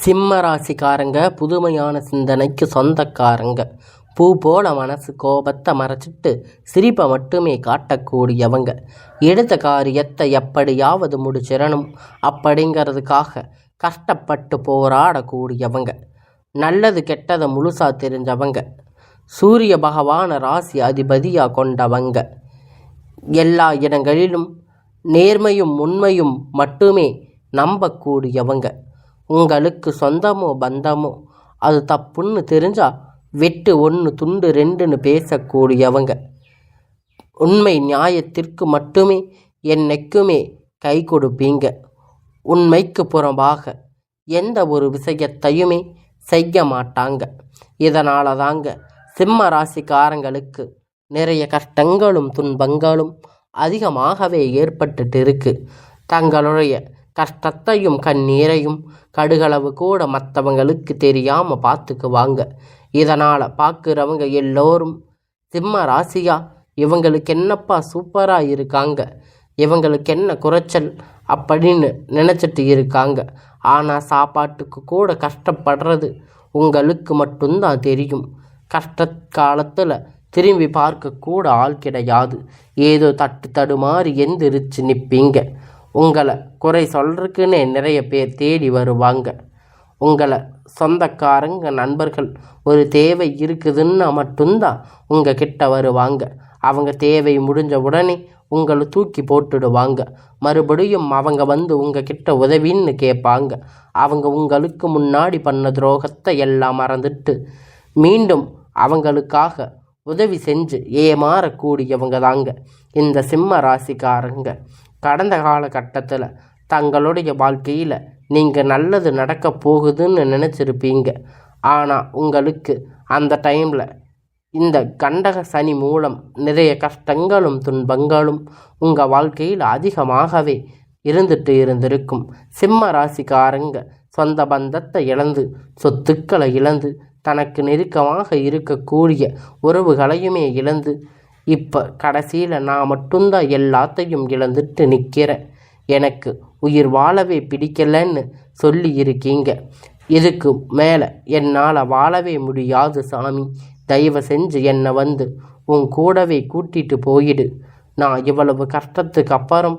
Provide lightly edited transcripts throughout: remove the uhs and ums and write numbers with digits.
சிம்ம ராசிக்காரங்க புதுமையான சிந்தனைக்கு சொந்தக்காரங்க. பூ போல மனசு கோபத்தை மறைச்சிட்டு சிரிப்பை மட்டுமே காட்டக்கூடியவங்க. எடுத்த காரியத்தை எப்படியாவது முடிச்சிடணும் அப்படிங்கிறதுக்காக கஷ்டப்பட்டு போராடக்கூடியவங்க. நல்லது கெட்டதை முழுசா தெரிஞ்சவங்க. சூரிய பகவான ராசி அதிபதியாக கொண்டவங்க. எல்லா இடங்களிலும் நேர்மையும் உண்மையும் மட்டுமே நம்பக்கூடியவங்க. உங்களுக்கு சொந்தமோ பந்தமோ அது தப்புன்னு தெரிஞ்சா வெட்டு 1 துண்டு 2ன்னு பேசக்கூடியவங்க. உண்மை நியாயத்திற்கு மட்டுமே என்னைக்குமே கை கொடுப்பீங்க. உண்மைக்கு புறம்பாக எந்த ஒரு விஷயத்தையுமே செய்ய மாட்டாங்க. இதனால தாங்க சிம்ம ராசிக்காரங்களுக்கு நிறைய கஷ்டங்களும் துன்பங்களும் அதிகமாகவே ஏற்பட்டுட்டு இருக்கு. தங்களுடைய கஷ்டத்தையும் கண்ணீரையும் கடுகளவு கூட மற்றவங்களுக்கு தெரியாமல் பார்த்துக்குவாங்க. இதனால் பார்க்குறவங்க எல்லோரும் சிம்ம ராசியா இவங்களுக்கு என்னப்பா சூப்பராக இருக்காங்க, இவங்களுக்கு என்ன குறைச்சல் அப்படின்னு நினச்சிட்டு இருக்காங்க. ஆனால் சாப்பாட்டுக்கு கூட கஷ்டப்படுறது உங்களுக்கு மட்டும்தான் தெரியும். கஷ்ட காலத்தில் திரும்பி பார்க்கக்கூட ஆள் கிடையாது. ஏதோ தடுமாறி எந்திரிச்சு நிற்பீங்க. உங்களை குறை சொல்கிறதுக்குன்னே நிறைய பேர் தேடி வருவாங்க. உங்களை சொந்தக்காரங்க நண்பர்கள் ஒரு தேவை இருக்குதுன்னா மட்டும்தான் உங்கள் கிட்ட வருவாங்க. அவங்க தேவை முடிஞ்ச உடனே உங்களை தூக்கி போட்டுடுவாங்க. மறுபடியும் அவங்க வந்து உங்கள் கிட்ட உதவின்னு கேட்பாங்க. அவங்க உங்களுக்கு முன்னாடி பண்ண துரோகத்தை எல்லாம் மறந்துட்டு மீண்டும் அவங்களுக்காக உதவி செஞ்சு ஏமாறக்கூடியவங்க தாங்க இந்த சிம்ம ராசிக்காரங்க. கடந்த காலகட்டத்தில் தங்களுடைய வாழ்க்கையில் நீங்கள் நல்லது நடக்க போகுதுன்னு நினச்சிருப்பீங்க. ஆனால் உங்களுக்கு அந்த டைமில் இந்த கண்டக சனி மூலம் நிறைய கஷ்டங்களும் துன்பங்களும் உங்கள் வாழ்க்கையில் அதிகமாகவே இருந்திருக்கும். சிம்ம ராசிக்காரங்க சொந்த பந்தத்தை இழந்து சொத்துக்களை இழந்து தனக்கு நெருக்கமாக இருக்கக்கூடிய உறவுகளையுமே இழந்து இப்போ கடைசியில் நான் மட்டும்தான் எல்லாத்தையும் இழந்துட்டு நிற்கிறேன், எனக்கு உயிர் வாழவே பிடிக்கலன்னு சொல்லி இருக்கீங்க. இதுக்கு மேலே என்னால் வாழவே முடியாது சாமி, தயவு செஞ்சு என்னை வந்து உன் கூடவே கூட்டிட்டு போயிடு. நான் இவ்வளவு கஷ்டத்துக்கு அப்புறம்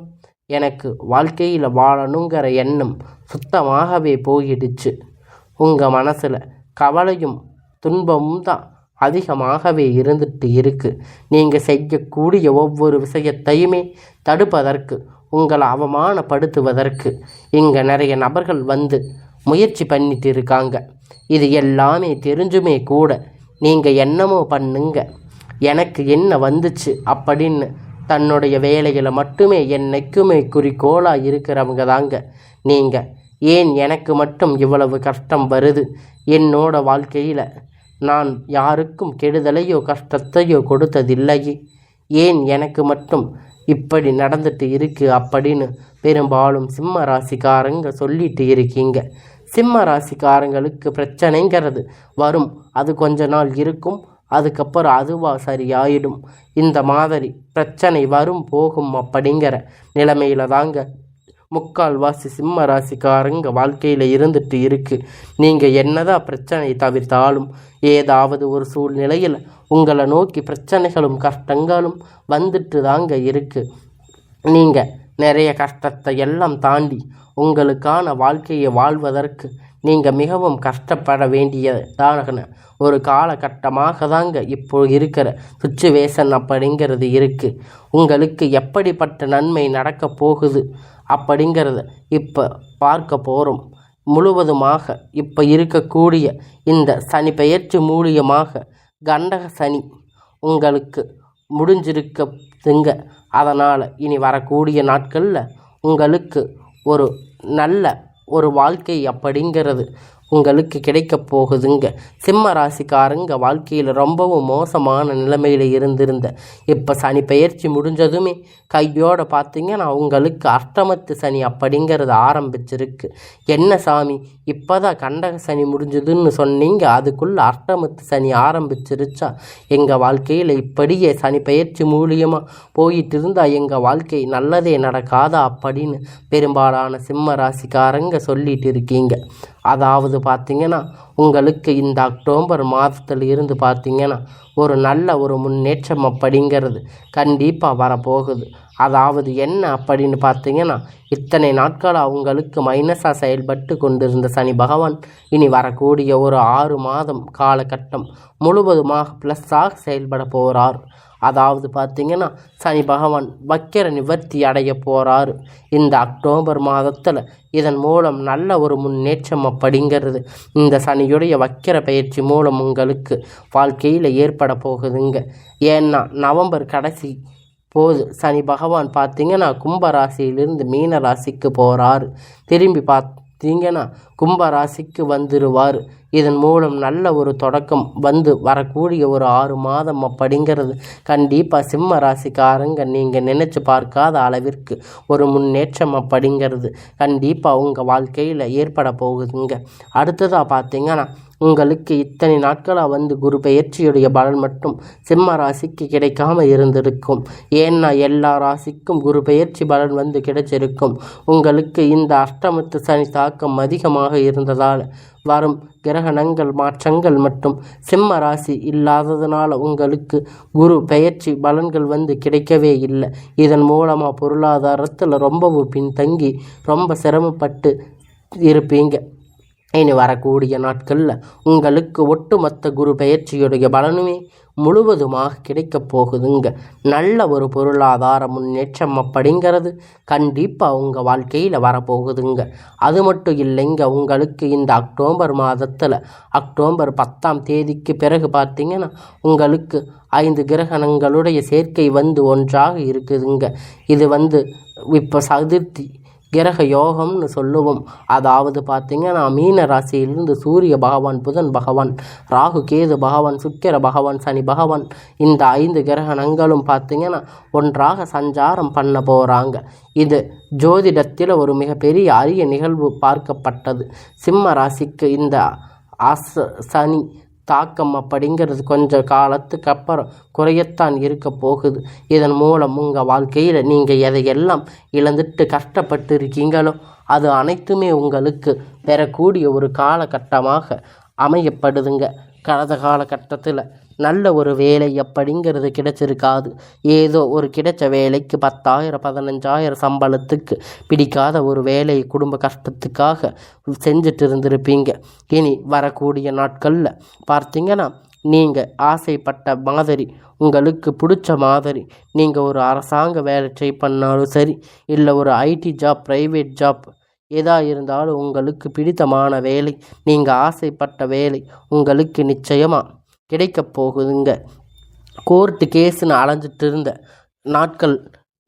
எனக்கு வாழ்க்கையில் வாழணுங்கிற எண்ணம் சுத்தமாகவே போயிடுச்சு. உங்கள் மனசில் கவலையும் துன்பமும் தான் அதிகமாகவே இருந்துட்டு இருக்கு. நீங்கள் செய்யக்கூடிய ஒவ்வொரு விஷயத்தையுமே தடுப்பதற்கு, உங்களை அவமானப்படுத்துவதற்கு இங்கே நிறைய நபர்கள் வந்து முயற்சி பண்ணிட்டு இருக்காங்க. இது எல்லாமே தெரிஞ்சுமே கூட நீங்கள் என்னமோ பண்ணுங்க, எனக்கு என்ன வந்துச்சு அப்படின்னு தன்னுடைய வேலைகளை மட்டுமே என்னைக்குமே குறிக்கோளாக இருக்கிறவங்க தாங்க நீங்கள். ஏன் எனக்கு மட்டும் இவ்வளவு கஷ்டம் வருது, என்னோட வாழ்க்கையில் நான் யாருக்கும் கெடுதலையோ கஷ்டத்தையோ கொடுத்ததில்லையே, ஏன் எனக்கு மட்டும் இப்படி நடந்துட்டு இருக்கு அப்படின்னு பெரும்பாலும் சிம்ம ராசிக்காரங்க சொல்லிட்டு இருக்கீங்க. சிம்ம ராசிக்காரங்களுக்கு பிரச்சனைங்கிறது வரும், அது கொஞ்ச நாள் இருக்கும், அதுக்கப்புறம் அதுவாக சரியாயிடும். இந்த மாதிரி பிரச்சனை வரும் போகும் அப்படிங்கிற நிலைமையில தாங்க முக்கால்வாசி சிம்ம ராசிக்காரங்க வாழ்க்கையில் இருந்துட்டு இருக்கு. நீங்கள் என்னதான் பிரச்சனை தவிர்த்தாலும் ஏதாவது ஒரு சூழ்நிலையில் உங்களை நோக்கி பிரச்சனைகளும் கஷ்டங்களும் வந்துட்டு தாங்க இருக்கு. நீங்கள் நிறைய கஷ்டத்தை எல்லாம் தாண்டி உங்களுக்கான வாழ்க்கையை வாழ்வதற்கு நீங்கள் மிகவும் கஷ்டப்பட வேண்டியதான ஒரு காலகட்டமாக தாங்க இப்போ இருக்கிற சுச்சுவேஷன் அப்படிங்கிறது இருக்குது. உங்களுக்கு எப்படிப்பட்ட நன்மை நடக்க போகுது அப்படிங்கிறத இப்போ பார்க்க போகிறோம். முழுவதுமாக இப்போ இருக்கக்கூடிய இந்த சனி பெயர்ச்சி மூலியமாக கண்டக சனி உங்களுக்கு முடிஞ்சிருக்குங்க. அதனால் இனி வரக்கூடிய நாட்களில் உங்களுக்கு ஒரு நல்ல ஒரு வாழ்க்கை அப்படிங்கிறது உங்களுக்கு கிடைக்க போகுதுங்க. சிம்ம ராசிக்காரங்க வாழ்க்கையில் ரொம்பவும் மோசமான நிலைமையில் இருந்திருந்த இப்போ சனி பெயர்ச்சி முடிஞ்சதுமே கையோடு பார்த்தீங்கன்னா உங்களுக்கு அஷ்டமத்து சனி அப்படிங்கிறது ஆரம்பிச்சிருக்கு. என்ன சாமி இப்போ தான் கண்டக சனி முடிஞ்சதுன்னு சொன்னீங்க, அதுக்குள்ளே அஷ்டமத்து சனி ஆரம்பிச்சிருச்சா? எங்கள் வாழ்க்கையில் இப்படியே சனி பெயர்ச்சி மூலியமாக போயிட்டு இருந்தால் எங்கள் வாழ்க்கை நல்லதே நடக்காதா அப்படின்னு பெரும்பாலான சிம்ம ராசிக்காரங்க சொல்லிட்டு இருக்கீங்க. அதாவது பார்த்திங்கன்னா உங்களுக்கு இந்த அக்டோபர் மாதத்தில் இருந்து பார்த்திங்கன்னா ஒரு நல்ல ஒரு முன்னேற்றம் அப்படிங்கிறது கண்டிப்பாக வரப்போகுது. அதாவது என்ன அப்படின்னு பார்த்திங்கன்னா இத்தனை நாட்களாக உங்களுக்கு மைனஸாக செயல்பட்டு கொண்டிருந்த சனி பகவான் இனி வரக்கூடிய ஒரு 6 மாதம் காலகட்டம் முழுவதுமாக ப்ளஸ்ஸாக செயல்பட போகிறார். அதாவது பார்த்திங்கன்னா சனி பகவான் வக்கிர நிவர்த்தி அடைய போகிறாரு இந்த அக்டோபர் மாதத்தில். இதன் மூலம் நல்ல ஒரு முன்னேற்றம் அப்படிங்கிறது இந்த சனியுடைய வக்கிர பயிற்சி மூலம் உங்களுக்கு வாழ்க்கையில் ஏற்பட போகுதுங்க. ஏன்னா நவம்பர் கடைசி போது சனி பகவான் பார்த்திங்கன்னா கும்பராசியிலிருந்து மீன ராசிக்கு போகிறாரு. திரும்பி பார்த்தீங்கன்னா கும்பராசிக்கு வந்துடுவார். இதன் மூலம் நல்ல ஒரு தொடக்கம் வந்து வரக்கூடிய ஒரு 6 மாதம் அப்படிங்கிறது கண்டிப்பாக சிம்ம ராசிக்காரங்க நீங்கள் நினச்சி பார்க்காத அளவிற்கு ஒரு முன்னேற்றம் அப்படிங்கிறது கண்டிப்பாக உங்கள் வாழ்க்கையில் ஏற்பட போகுதுங்க. அடுத்ததாக பார்த்தீங்கன்னா உங்களுக்கு இத்தனை நாட்களாக வந்து குரு பெயர்ச்சியுடைய பலன் மட்டும் சிம்ம ராசிக்கு கிடைக்காம இருந்திருக்கும். ஏன்னா எல்லா ராசிக்கும் குரு பெயர்ச்சி பலன் வந்து கிடைச்சிருக்கும். உங்களுக்கு இந்த அஷ்டமத்து சனி தாக்கம் அதிகமாக இருந்ததால் வரும் கிரகணங்கள் மாற்றங்கள் மற்றும் சிம்ம ராசி இல்லாததுனால உங்களுக்கு குரு பெயர்ச்சி பலன்கள் வந்து கிடைக்கவே இல்லை. இதன் மூலமாக பொருளாதாரத்தில் ரொம்பவும் பின்தங்கி ரொம்ப சிரமப்பட்டு இருப்பீங்க. இனி வரக்கூடிய நாட்களில் உங்களுக்கு ஒட்டுமொத்த குரு பெயர்ச்சியுடைய பலனுமே முழுவதுமாக கிடைக்கப் போகுதுங்க. நல்ல ஒரு பொருளாதார முன்னேற்றம் அப்படிங்கிறது கண்டிப்பாக உங்கள் வாழ்க்கையில் வரப்போகுதுங்க. அது மட்டும் இல்லைங்க, உங்களுக்கு இந்த அக்டோபர் மாதத்தில் அக்டோபர் 10ஆம் தேதிக்கு பிறகு பார்த்திங்கன்னா உங்களுக்கு 5 கிரகணங்களுடைய சேர்க்கை வந்து ஒன்றாக இருக்குதுங்க. இது வந்து இப்போ சதுர்த்தி கிரக யோகம்னு சொல்லுவோம். அதாவது பார்த்திங்கன்னா மீன ராசியிலிருந்து சூரிய பகவான், புதன் பகவான், ராகு கேது பகவான், சுக்கிர பகவான், சனி பகவான் இந்த 5 கிரகணங்களும் பார்த்திங்கன்னா ஒன்றாக சஞ்சாரம் பண்ண போகிறாங்க. இது ஜோதிடத்தில் ஒரு மிகப்பெரிய அரிய நிகழ்வு பார்க்கப்பட்டது. சிம்ம ராசிக்கு இந்த சனி தாக்கம் அப்படிங்கிறது கொஞ்ச காலத்துக்கு அப்புறம் குறையத்தான் இருக்க போகுது. இதன் மூலம் உங்கள் வாழ்க்கையில் நீங்கள் எதையெல்லாம் இழந்துட்டு கஷ்டப்பட்டு இருக்கீங்களோ அது அனைத்துமே உங்களுக்கு பெறக்கூடிய ஒரு காலகட்டமாக அமையப்படுதுங்க. கடந்த காலகட்டத்தில் நல்ல ஒரு வேலை அப்படிங்கிறது கிடைச்சிருக்காது. ஏதோ ஒரு கிடைச்ச வேலைக்கு 10,000 15,000 சம்பளத்துக்கு பிடிக்காத ஒரு வேலையை குடும்ப கஷ்டத்துக்காக செஞ்சுட்டு இருந்திருப்பீங்க. இனி வரக்கூடிய நாட்களில் பார்த்திங்கன்னா நீங்கள் ஆசைப்பட்ட மாதிரி உங்களுக்கு பிடிச்ச மாதிரி நீங்கள் ஒரு அரசாங்க வேலை ட்ரை பண்ணாலும் சரி, இல்லை ஒரு ஐடி ஜாப், ப்ரைவேட் ஜாப் எதாக இருந்தாலும் உங்களுக்கு பிடித்தமான வேலை, நீங்கள் ஆசைப்பட்ட வேலை உங்களுக்கு நிச்சயமாக கிடைக்கப் போகுதுங்க. கோர்ட்டு கேஸுன்னு அலைஞ்சிட்டு இருந்த நாட்கள்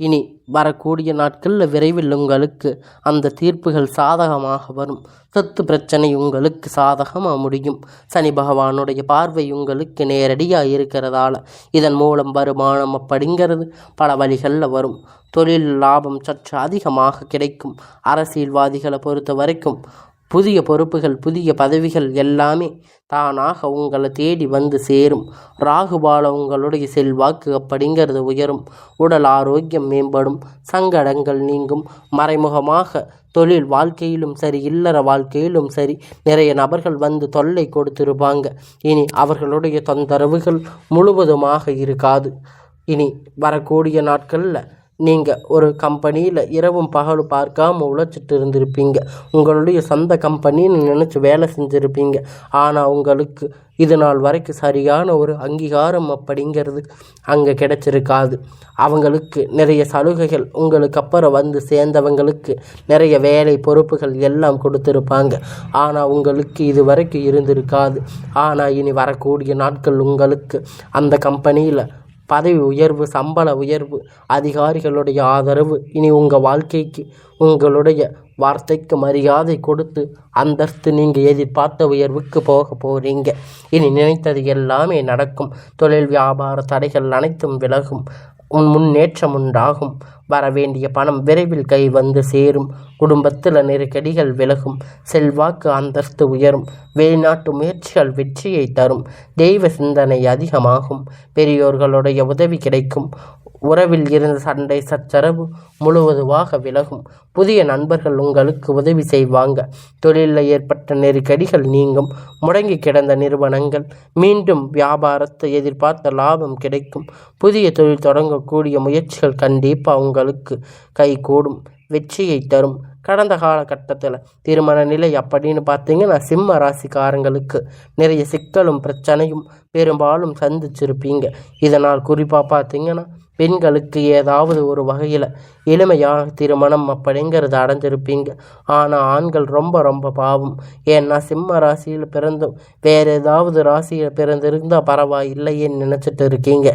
இனி வரக்கூடிய நாட்களில் விரைவில் உங்களுக்கு அந்த தீர்ப்புகள் சாதகமாக வரும். சொத்து பிரச்சனை உங்களுக்கு சாதகமாக முடியும். சனி பகவானுடைய பார்வை உங்களுக்கு நேரடியாக இருக்கிறதால இதன் மூலம் வருமானம் அப்படிங்கிறது பல வழிகளில் வரும். தொழில் லாபம் சற்று அதிகமாக கிடைக்கும். அரசியல்வாதிகளை பொறுத்த வரைக்கும் புதிய பொறுப்புகள், புதிய பதவிகள் எல்லாமே தானாக உங்களை தேடி வந்து சேரும். ராகுபால உங்களுடைய செல்வாக்கு அப்படிங்கிறது உயரும். உடல் ஆரோக்கியம் மேம்படும். சங்கடங்கள் நீங்கும். மறைமுகமாக தொழில் வாழ்க்கையிலும் சரி, இல்லற வாழ்க்கையிலும் சரி நிறைய நபர்கள் வந்து தொல்லை கொடுத்திருப்பாங்க. இனி அவர்களுடைய தொந்தரவுகள் முழுவதுமாக இருக்காது. இனி வரக்கூடிய நாட்களில் நீங்கள் ஒரு கம்பெனியில் இரவும் பகலும் பார்க்காம உழைச்சிட்டு இருந்திருப்பீங்க. உங்களுடைய சொந்த கம்பெனின்னு நினச்சி வேலை செஞ்சுருப்பீங்க. ஆனால் உங்களுக்கு இது நாள் வரைக்கும் சரியான ஒரு அங்கீகாரம் அப்படிங்கிறது அங்கே கிடைச்சிருக்காது. அவங்களுக்கு நிறைய சலுகைகள், உங்களுக்கு அப்புறம் வந்து சேர்ந்தவங்களுக்கு நிறைய வேலை பொறுப்புகள் எல்லாம் கொடுத்துருப்பாங்க. ஆனால் உங்களுக்கு இது வரைக்கும் இருந்திருக்காது. ஆனால் இனி வரக்கூடிய நாட்கள் உங்களுக்கு அந்த கம்பெனியில் பதவி உயர்வு, சம்பள உயர்வு, அதிகாரிகளுடைய ஆதரவு, இனி உங்கள் வாழ்க்கைக்கு உங்களுடைய வார்த்தைக்கு மரியாதை கொடுத்து அந்தஸ்து நீங்கள் எதிர்பார்த்த உயர்வுக்கு போக போகிறீங்க. இனி நினைத்தது எல்லாமே நடக்கும். தொழில் வியாபார தடைகள் அனைத்தும் விலகும். முன்னேற்றம் உண்டாகும். வரவேண்டிய பணம் விரைவில் கை வந்து சேரும். குடும்பத்தில் நெருக்கடிகள் விலகும். செல்வாக்கு அந்தஸ்து உயரும். வெளிநாட்டு முயற்சிகள் வெற்றியை தரும். தெய்வ சிந்தனை அதிகமாகும். பெரியோர்களுடைய உதவி கிடைக்கும். உறவில் இருந்த சண்டை சச்சரவு முழுவதுமாக விலகும். புதிய நண்பர்கள் உங்களுக்கு உதவி செய்வாங்க. தொழிலில் ஏற்பட்ட நெருக்கடிகள் நீங்கும். முடங்கி கிடந்த நிறுவனங்கள் மீண்டும் வியாபாரத்தை எதிர்பார்த்த லாபம் கிடைக்கும். புதிய தொழில் தொடங்கக்கூடிய முயற்சிகள் கண்டிப்பாக உங்களுக்கு கைகூடும், வெற்றியை தரும். கடந்த காலகட்டத்தில் திருமண நிலை அப்படின்னு பார்த்தீங்கன்னா சிம்ம ராசிக்காரங்களுக்கு நிறைய சிக்கலும் பிரச்சனையும் பெரும்பாலும் சந்திச்சிருப்பீங்க. இதனால் குறிப்பாக பார்த்தீங்கன்னா பெண்களுக்கு ஏதாவது ஒரு வகையில் எளிமையாக திருமணம் அப்படிங்கிறது அடைஞ்சிருப்பீங்க. ஆனால் ஆண்கள் ரொம்ப ரொம்ப பாவம். ஏன்னா சிம்ம ராசியில் பிறந்தும் வேறு ஏதாவது ராசியில் பிறந்திருந்தால் பரவாயில்லையேன்னு நினச்சிட்டு இருக்கீங்க.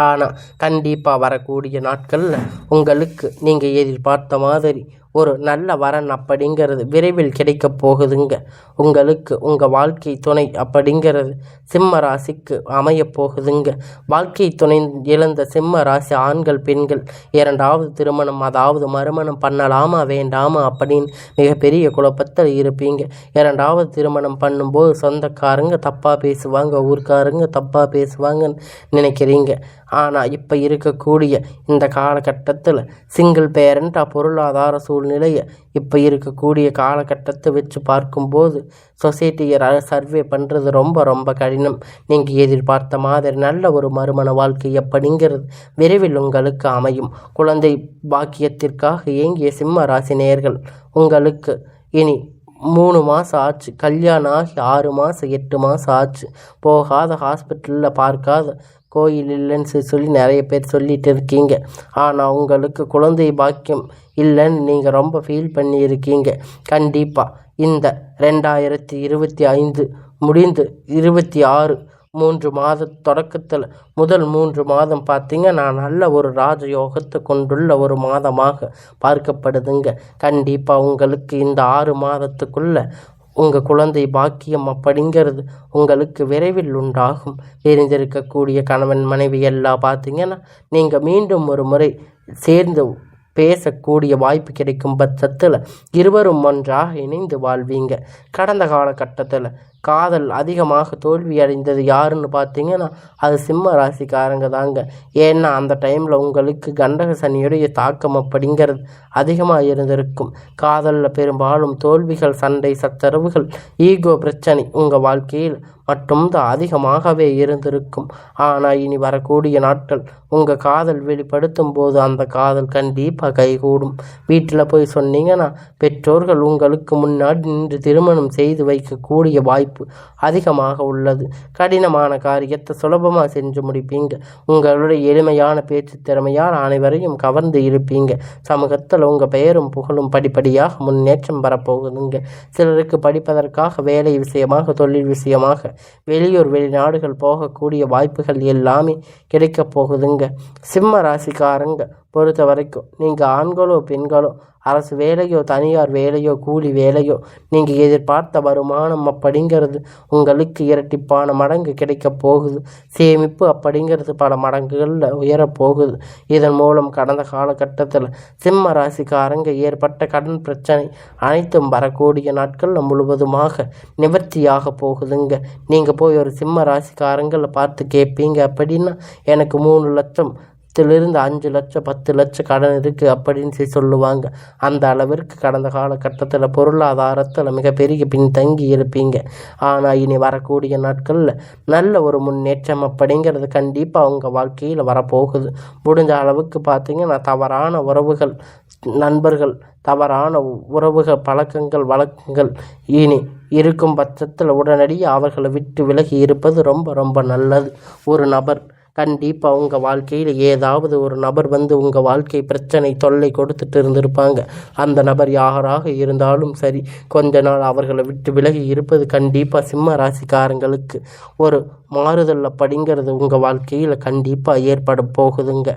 ஆனால் கண்டிப்பாக வரக்கூடிய நாட்களில் உங்களுக்கு நீங்கள் எதிர்பார்த்த மாதிரி ஒரு நல்ல வரன் அப்படிங்கிறது விரைவில் கிடைக்க போகுதுங்க. உங்களுக்கு உங்கள் வாழ்க்கை துணை அப்படிங்கிறது சிம்ம ராசிக்கு அமைய போகுதுங்க. வாழ்க்கை துணை இழந்த சிம்ம ராசி ஆண்கள் பெண்கள் இரண்டாவது திருமணம் அதாவது மறுமணம் பண்ணலாமா வேண்டாமா அப்படின்னு மிகப்பெரிய குழப்பத்தில் இருப்பீங்க. இரண்டாவது திருமணம் பண்ணும்போது சொந்தக்காரங்க தப்பாக பேசுவாங்க, ஊர்க்காரங்க தப்பாக பேசுவாங்கன்னு நினைக்கிறீங்க. ஆனால் இப்போ இருக்கக்கூடிய இந்த காலகட்டத்தில் சிங்கிள் பேரண்ட்டாக பொருளாதார சூழ்நிலையை இப்போ இருக்கக்கூடிய காலகட்டத்தை வச்சு பார்க்கும்போது சொசைட்டியை சர்வே பண்ணுறது ரொம்ப ரொம்ப கடினம். நீங்கள் எதிர்பார்த்த மாதிரி நல்ல ஒரு மறுமண வாழ்க்கை அப்படிங்கிறது விரைவில் உங்களுக்கு அமையும். குழந்தை பாக்கியத்திற்காக ஏங்கிய சிம்ம ராசி நேயர்கள் உங்களுக்கு இனி 3 மாதம் ஆச்சு, கல்யாணம் ஆகி 6 மாதம் 8 மாதம் ஆச்சு, போகாத ஹாஸ்பிட்டலில் பார்க்காத கோயில் இல்லைன்னு சொல்லி நிறைய பேர் சொல்லிட்டு இருக்கீங்க. ஆனால் உங்களுக்கு குழந்தை பாக்கியம் இல்லைன்னு நீங்கள் ரொம்ப ஃபீல் பண்ணியிருக்கீங்க. கண்டிப்பாக இந்த 2025 முடிந்து 26 3 மாத தொடக்கத்தில் முதல் 3 மாதம் பார்த்தீங்கன்னா நல்ல ஒரு ராஜயோகத்தை கொண்டுள்ள ஒரு மாதமாக பார்க்கப்படுதுங்க. கண்டிப்பாக உங்களுக்கு இந்த 6 மாதத்துக்குள்ளே உங்கள் குழந்தை பாக்கியம் அப்படிங்கிறது உங்களுக்கு விரைவில் உண்டாகும். தெரிந்திருக்கக்கூடிய கணவன் மனைவி எல்லாம் பார்த்தீங்கன்னா நீங்கள் மீண்டும் ஒரு முறை சேர்ந்து பேசக்கூடிய வாய்ப்பு கிடைக்கும் பட்சத்தில் இருவரும் ஒன்றாக இணைந்து வாழ்வீங்க. கடந்த காலகட்டத்தில் காதல் அதிகமாக தோல்வி அடைந்தது யாருன்னு பார்த்தீங்கன்னா அது சிம்ம ராசிக்காரங்க தாங்க. ஏன்னா அந்த டைமில் உங்களுக்கு கண்டக சனியுடைய தாக்கம் அப்படிங்கிறது அதிகமாக இருந்திருக்கும். காதலில் பெரும்பாலும் தோல்விகள், சண்டை சச்சரவுகள், ஈகோ பிரச்சனை உங்கள் வாழ்க்கையில் மட்டும்தான் அதிகமாகவே இருந்திருக்கும். ஆனால் இனி வரக்கூடிய நாட்கள் உங்கள் காதல் வெளிப்படுத்தும் போது அந்த காதல் கண்டிப்பாக கைகூடும். வீட்டில் போய் சொன்னீங்கன்னா பெற்றோர்கள் உங்களுக்கு முன்னாடி நின்று திருமணம் செய்து வைக்கக்கூடிய வாய்ப்பு அதிகமாக உள்ளது. கடினமான காரியத்தை சுலபமாக செஞ்சு முடிப்பீங்க. உங்களுடைய எளிமையான பேச்சு திறமையால் அனைவரையும் கவர்ந்து இருப்பீங்க. சமூகத்தில் உங்கள் பெயரும் புகழும் படிப்படியாக முன்னேற்றம் வரப்போகுதுங்க. சிலருக்கு படிப்பதற்காக வேலை விஷயமாக, தொழில் விஷயமாக வெளியூர் வெளிநாடுகள் போகக்கூடிய வாய்ப்புகள் எல்லாமே கிடைக்கப் போகுதுங்க. சிம்ம ராசிக்காரங்க பொறுத்த வரைக்கும் நீங்கள் ஆண்களோ பெண்களோ அரசு வேலையோ தனியார் வேலையோ கூலி வேலையோ நீங்கள் எதிர்பார்த்த வருமானம் அப்படிங்கிறது உங்களுக்கு இரட்டிப்பான மடங்கு கிடைக்க போகுது. சேமிப்பு அப்படிங்கிறது பல மடங்குகளில் உயரப்போகுது. இதன் மூலம் கடந்த காலகட்டத்தில் சிம்ம ராசிக்காரங்க ஏற்பட்ட கடன் பிரச்சனை அனைத்தும் வரக்கூடிய நாட்களில் முழுவதுமாக நிவர்த்தியாக போகுதுங்க. நீங்கள் போய் ஒரு சிம்ம ராசிக்காரங்களை பார்த்து கேட்பீங்க அப்படின்னா எனக்கு 3 லட்சம் இருந்து 5 லட்சம் 10 லட்சம் கடன் இருக்குது அப்படின்னு சொல்லுவாங்க. அந்த அளவிற்கு கடந்த காலகட்டத்தில் பொருளாதாரத்தில் மிகப்பெரிய பின்தங்கி இருப்பீங்க. ஆனால் இனி வரக்கூடிய நாட்களில் நல்ல ஒரு முன்னேற்றம் அப்படிங்கிறது கண்டிப்பாக அவங்க வாழ்க்கையில் வரப்போகுது. முடிஞ்ச அளவுக்கு பார்த்தீங்கன்னா தவறான உறவுகள், நண்பர்கள், தவறான உறவுகள், பழக்கங்கள், வழக்கங்கள் இனி இருக்கும் பட்சத்தில் உடனடியாக அவர்களை விட்டு விலகி இருப்பது ரொம்ப ரொம்ப நல்லது. ஒரு நபர் கண்டிப்பாக உங்கள் வாழ்க்கையில் ஏதாவது ஒரு நபர் வந்து உங்கள் வாழ்க்கை பிரச்சனை தொல்லை கொடுத்துட்டு இருந்திருப்பாங்க. அந்த நபர் யாராக இருந்தாலும் சரி கொஞ்ச நாள் அவர்களை விட்டு விலகி இருப்பது கண்டிப்பாக சிம்ம ராசிக்காரங்களுக்கு ஒரு மாறுதல் அப்படிங்கிறது உங்கள் வாழ்க்கையில் கண்டிப்பாக ஏற்பட போகுதுங்க.